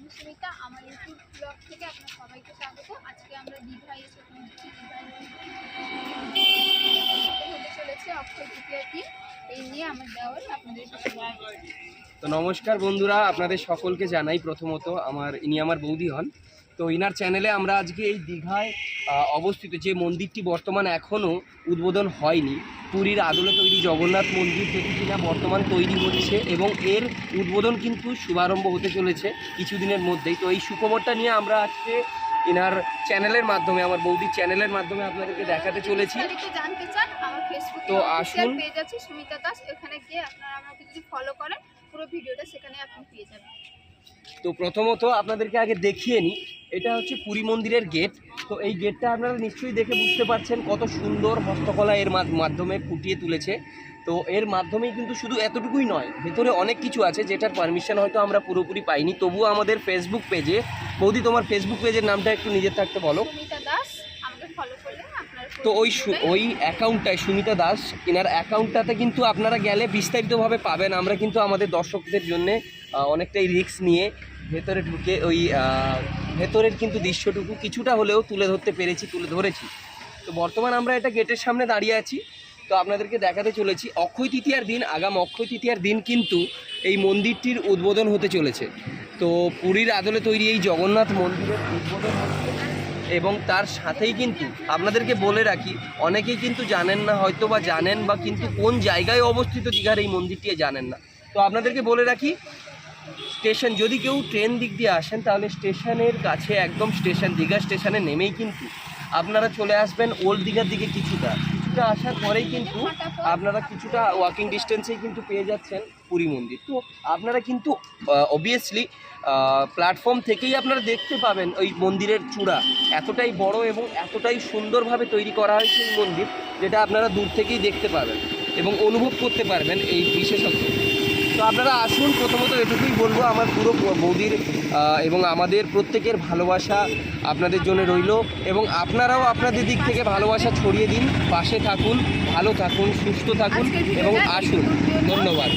আমি সুমিতা, আমার YouTube blog থেকে আপনার সবাইকে স্বাগত। আজকে আমরা দীঘায় এসে পৌঁছেছি। দীঘায় হতে চলেছে অক্ষয় তৃতীয়ার দিন। এই নিয়ে আমার দেওয়ার আপনাদের সাথে। তো নমস্কার বন্ধুরা, আপনাদের সকলকে জানাই। প্রথমত ইনি আমার বৌদি হন। তো ইনার চ্যানেলে আমরা আজকে এই দীঘায় অবস্থিত যে মন্দিরটি বর্তমান এখনও উদ্বোধন হয়নি, পুরীর আদলে তৈরি জগন্নাথ মন্দির, যেটি কিনা বর্তমান তৈরি হচ্ছে এবং এর উদ্বোধন কিন্তু শুভারম্ভ হতে চলেছে কিছুদিনের মধ্যেই। তো এই সুখবরটা নিয়ে আমরা আজকে ইনার চ্যানেলের মাধ্যমে, আমার বৌদির চ্যানেলের মাধ্যমে আপনাদেরকে দেখাতে চলেছি। জানতে চান, আমার ফেসবুকে তো আসুন, পেজ আছে সুমিতা দাস, এখানে গিয়ে আপনারা আমাকে যদি ফলো করেন পুরো ভিডিওটা সেখানে আপনি পেয়ে যাবেন। তো প্রথমত আপনাদেরকে আগে দেখিয়ে নিই, এটা হচ্ছে পুরী মন্দিরের গেট। তো এই গেটটা আপনারা নিশ্চয়ই দেখে বুঝতে পারছেন কত সুন্দর হস্তকলা এর মাধ্যমে ফুটিয়ে তুলেছে। তো এর মাধ্যমেই কিন্তু শুধু এতটুকুই নয়, ভেতরে অনেক কিছু আছে যেটার পারমিশন হয়তো আমরা পুরোপুরি পাইনি। তবুও আমাদের ফেসবুক পেজে, বৌদি তোমার ফেসবুক পেজের নামটা একটু নিজের থাকতে বলো। সুমিতা দাস, আমাকে ফলো করলে আপনারা। তো ওই অ্যাকাউন্টটায় সুমিতা দাস, এনার অ্যাকাউন্টটাতে কিন্তু আপনারা গেলে বিস্তারিতভাবে পাবেন। আমরা কিন্তু আমাদের দর্শকদের জন্যে অনেকটাই রিস্ক নিয়ে ভেতরে ঢুকে ওই ভেতরের কিন্তু দৃশ্যটুকু কিছুটা হলেও তুলে ধরেছি। তো বর্তমান আমরা এটা গেটের সামনে দাঁড়িয়ে আছি। তো আপনাদেরকে দেখাতে চলেছি অক্ষয় তৃতীয়ার দিন, আগাম অক্ষয় তৃতীয়ার দিন কিন্তু এই মন্দিরটির উদ্বোধন হতে চলেছে। তো পুরীর আদলে তৈরি এই জগন্নাথ মন্দিরের উদ্বোধন হচ্ছে এবং তার সাথেই কিন্তু আপনাদেরকে বলে রাখি, অনেকেই কিন্তু জানেন না, হয়তো বা জানেন বা কিন্তু কোন জায়গায় অবস্থিত দীঘার এই মন্দিরটি জানেন না। তো আপনাদেরকে বলে রাখি, স্টেশন, যদি কেউ ট্রেন দিক দিয়ে আসেন তাহলে স্টেশনের কাছে, একদম দীঘা স্টেশনে নেমেই কিন্তু আপনারা চলে আসবেন ওল্ড দীঘার দিকে। কিছুটা আসার পরেই কিন্তু আপনারা কিছুটা ওয়াকিং ডিস্টেন্সেই কিন্তু পেয়ে যাচ্ছেন পুরী মন্দির। তো আপনারা কিন্তু অবভিয়াসলি প্ল্যাটফর্ম থেকেই আপনারা দেখতে পাবেন ওই মন্দিরের চূড়া এতটাই বড় এবং এতটাই সুন্দরভাবে তৈরি করা হয়েছে এই মন্দির, যেটা আপনারা দূর থেকেই দেখতে পাবেন এবং অনুভব করতে পারবেন এই বিশেষত্ব। তো আপনারা আসুন। প্রথমত এটুকুই বলবো, আমার পুরো বৌদির এবং আমাদের প্রত্যেকের ভালোবাসা আপনাদের জন্য রইল এবং আপনারাও আপনাদের দিক থেকে ভালোবাসা ছড়িয়ে দিন। পাশে থাকুন, ভালো থাকুন, সুস্থ থাকুন এবং আসুন। ধন্যবাদ।